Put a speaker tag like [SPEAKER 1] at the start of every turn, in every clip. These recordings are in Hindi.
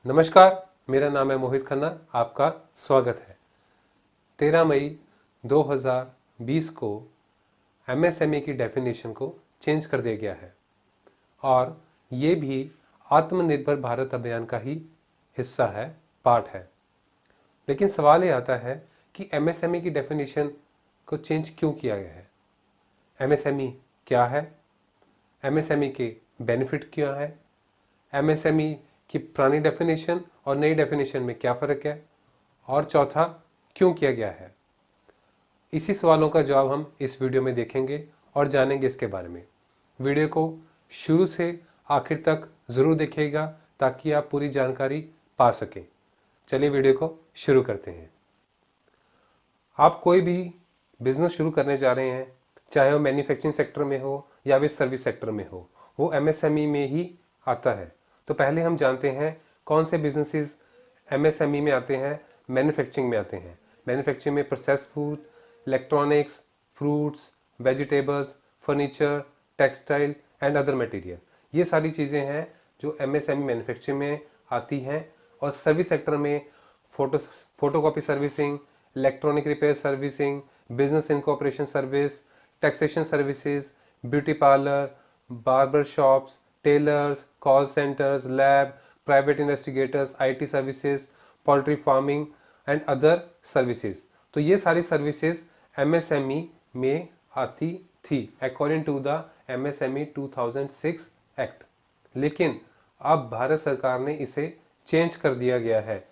[SPEAKER 1] नमस्कार, मेरा नाम है मोहित खन्ना। आपका स्वागत है। 13 मई 2020 को एमएसएमई की डेफिनेशन को चेंज कर दिया गया है और ये भी आत्मनिर्भर भारत अभियान का ही हिस्सा है, पार्ट है। लेकिन सवाल ये आता है कि एमएसएमई की डेफिनेशन को चेंज क्यों किया गया है? एमएसएमई क्या है? एमएसएमई के बेनिफिट क्या है? एमएसएमई की पुरानी डेफिनेशन और नई डेफिनेशन में क्या फ़र्क है? और चौथा, क्यों किया गया है? इसी सवालों का जवाब हम इस वीडियो में देखेंगे और जानेंगे इसके बारे में। वीडियो को शुरू से आखिर तक ज़रूर देखिएगा ताकि आप पूरी जानकारी पा सकें। चलिए वीडियो को शुरू करते हैं। आप कोई भी बिजनेस शुरू करने जा रहे हैं, चाहे वो मैन्युफैक्चरिंग सेक्टर में हो या फिर सर्विस सेक्टर में हो, वो एमएसएमई में ही आता है। तो पहले हम जानते हैं कौन से बिजनेसेस एमएसएमई में आते हैं, मैन्युफैक्चरिंग में आते हैं। मैन्युफैक्चरिंग में process food, electronics, fruits, vegetables, furniture, textile and other material, ये सारी चीज़ें हैं जो एमएसएमई मैन्युफैक्चरिंग में आती हैं। और सर्विस सेक्टर में photocopy servicing, electronic repair servicing, business incorporation service, taxation services, beauty parlour, barber shops, tailors, call centres, lab, private investigators, IT services, poultry farming and other services. तो ये सारी सर्विसेज एमएसएमई में आती थी according to the MSME 2006 act. लेकिन अब भारत सरकार ने इसे चेंज कर दिया गया है।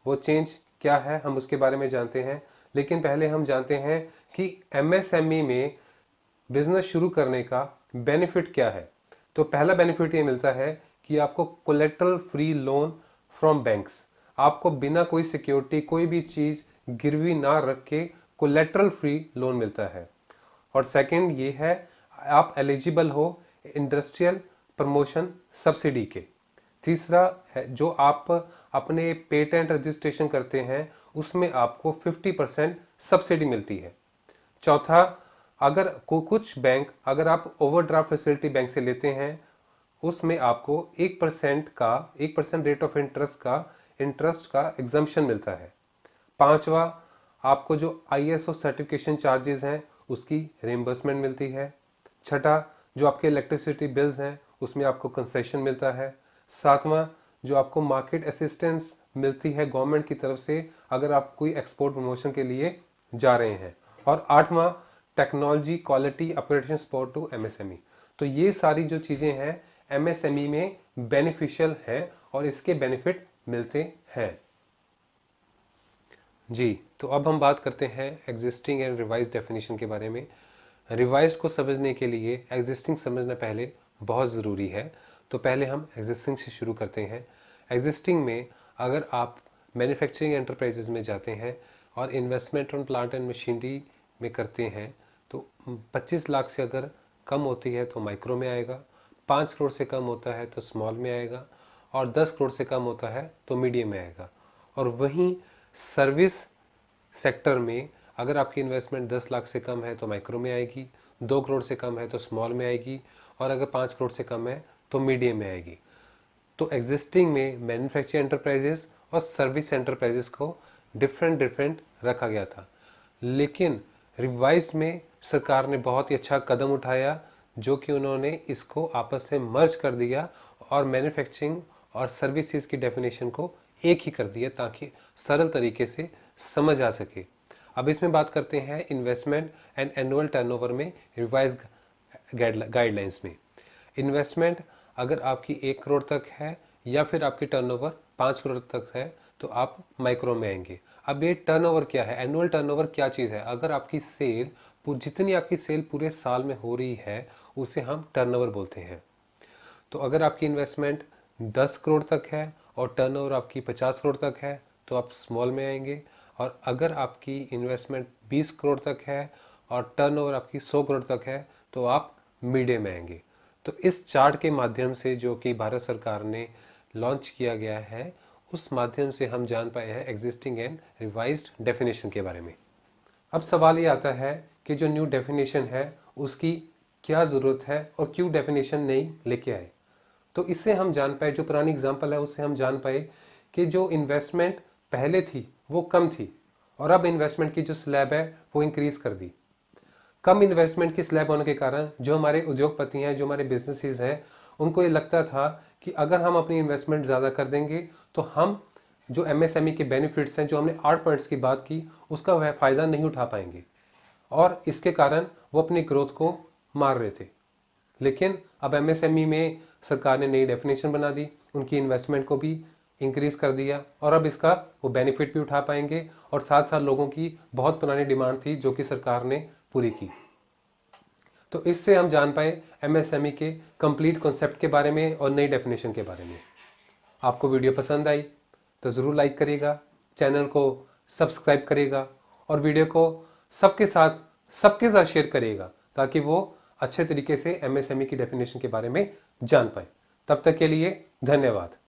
[SPEAKER 1] वो चेंज क्या है हम उसके बारे में जानते हैं, लेकिन पहले हम जानते हैं कि एमएसएमई में बिजनेस शुरू करने का बेनिफिट क्या है। तो पहला बेनिफिट ये मिलता है कि आपको collateral free loan from banks, आपको बिना कोई सिक्योरिटी, कोई भी चीज़ गिरवी ना रख के कोलेट्रल फ्री लोन मिलता है। और सेकंड ये है, आप एलिजिबल हो इंडस्ट्रियल प्रमोशन सब्सिडी के। तीसरा है, जो आप अपने पेटेंट रजिस्ट्रेशन करते हैं उसमें आपको 50% सब्सिडी मिलती है। चौथा, अगर कुछ बैंक, अगर आप ओवरड्राफ्ट फैसिलिटी बैंक से लेते हैं उसमें आपको 1% रेट ऑफ इंटरेस्ट का एग्जम्पशन मिलता है। पांचवा, आपको जो आईएसओ सर्टिफिकेशन चार्जेस हैं उसकी रिम्बर्समेंट मिलती है। छठा, जो आपके इलेक्ट्रिसिटी बिल्स हैं उसमें आपको कंसेशन मिलता है। सातवां, जो आपको मार्केट असिस्टेंस मिलती है गवर्नमेंट की तरफ से अगर आप कोई एक्सपोर्ट प्रमोशन के लिए जा रहे हैं। और आठवां, technology quality upgradation support to MSME. तो ये सारी जो चीज़ें हैं एमएसएमई में बेनिफिशियल हैं और इसके बेनिफिट मिलते हैं। जी, तो अब हम बात करते हैं एग्जिस्टिंग एंड रिवाइज डेफिनेशन के बारे में। रिवाइज को समझने के लिए एग्जिस्टिंग समझना पहले बहुत ज़रूरी है। तो पहले हम एग्जिस्टिंग से शुरू करते हैं। एग्जिस्टिंग में अगर आप मैन्युफैक्चरिंग एंटरप्राइजेज में जाते हैं और investment on plant and machinery में करते हैं तो 25 लाख से अगर कम होती है तो माइक्रो में आएगा, 5 करोड़ से कम होता है तो स्मॉल में आएगा और 10 करोड़ से कम होता है तो मीडियम में आएगा। और वहीं सर्विस सेक्टर में अगर आपकी इन्वेस्टमेंट 10 लाख से कम है तो माइक्रो में आएगी, 2 करोड़ से कम है तो स्मॉल में आएगी और अगर 5 करोड़ से कम है तो मीडियम में आएगी। तो एग्जिस्टिंग में मैन्युफैक्चरिंग एंटरप्राइजेस और सर्विस एंटरप्राइजेस को डिफरेंट रखा गया था। लेकिन रिवाइज्ड में सरकार ने बहुत ही अच्छा कदम उठाया जो कि उन्होंने इसको आपस में मर्ज कर दिया और मैन्युफैक्चरिंग और सर्विसेज की डेफिनेशन को एक ही कर दिया ताकि सरल तरीके से समझ आ सके। अब इसमें बात करते हैं इन्वेस्टमेंट एंड एनुअल टर्नओवर में रिवाइज गाइडलाइंस में। इन्वेस्टमेंट अगर आपकी 1 करोड़ तक है या फिर आपकी टर्नओवर 5 करोड़ तक है तो आप माइक्रो में आएंगे। अब ये टर्नओवर क्या है, एनुअल टर्नओवर क्या चीज़ है? अगर आपकी सेल, जितनी आपकी सेल पूरे साल में हो रही है उसे हम टर्नओवर बोलते हैं। तो अगर आपकी इन्वेस्टमेंट 10 करोड़ तक है और टर्नओवर आपकी 50 करोड़ तक है तो आप स्मॉल में आएंगे। और अगर आपकी इन्वेस्टमेंट 20 करोड़ तक है और टर्नओवर आपकी 100 करोड़ तक है तो आप मीडियम में आएंगे। तो इस चार्ट के माध्यम से जो कि भारत सरकार ने लॉन्च किया गया है उस माध्यम से हम जान पाए हैं एग्जिस्टिंग एंड रिवाइज्ड डेफिनेशन के बारे में। अब सवाल ये आता है कि जो न्यू डेफिनेशन है उसकी क्या ज़रूरत है और क्यों डेफिनेशन नई लेके आए। तो इससे हम जान पाए, जो पुरानी एग्जाम्पल है उससे हम जान पाए कि जो इन्वेस्टमेंट पहले थी वो कम थी और अब इन्वेस्टमेंट की जो स्लैब है वो इंक्रीज कर दी। कम इन्वेस्टमेंट की स्लैब होने के कारण जो हमारे उद्योगपति हैं, जो हमारे बिजनेसेस हैं, उनको ये लगता था कि अगर हम अपनी इन्वेस्टमेंट ज़्यादा कर देंगे तो हम जो एमएसएमई के बेनिफिट्स हैं, जो हमने 8 पॉइंट्स की बात की, उसका वह फ़ायदा नहीं उठा पाएंगे और इसके कारण वो अपनी ग्रोथ को मार रहे थे। लेकिन अब एमएसएमई में सरकार ने नई डेफिनेशन बना दी, उनकी इन्वेस्टमेंट को भी इंक्रीज़ कर दिया और अब इसका वो बेनिफिट भी उठा पाएंगे और साथ साथ लोगों की बहुत पुरानी डिमांड थी जो कि सरकार ने पूरी की। तो इससे हम जान पाए एमएसएमई के कंप्लीट कॉन्सेप्ट के बारे में और नई डेफिनेशन के बारे में। आपको वीडियो पसंद आई तो ज़रूर लाइक करिएगा, चैनल को सब्सक्राइब करिएगा और वीडियो को सबके साथ शेयर करिएगा ताकि वो अच्छे तरीके से एमएसएमई की डेफिनेशन के बारे में जान पाए। तब तक के लिए धन्यवाद।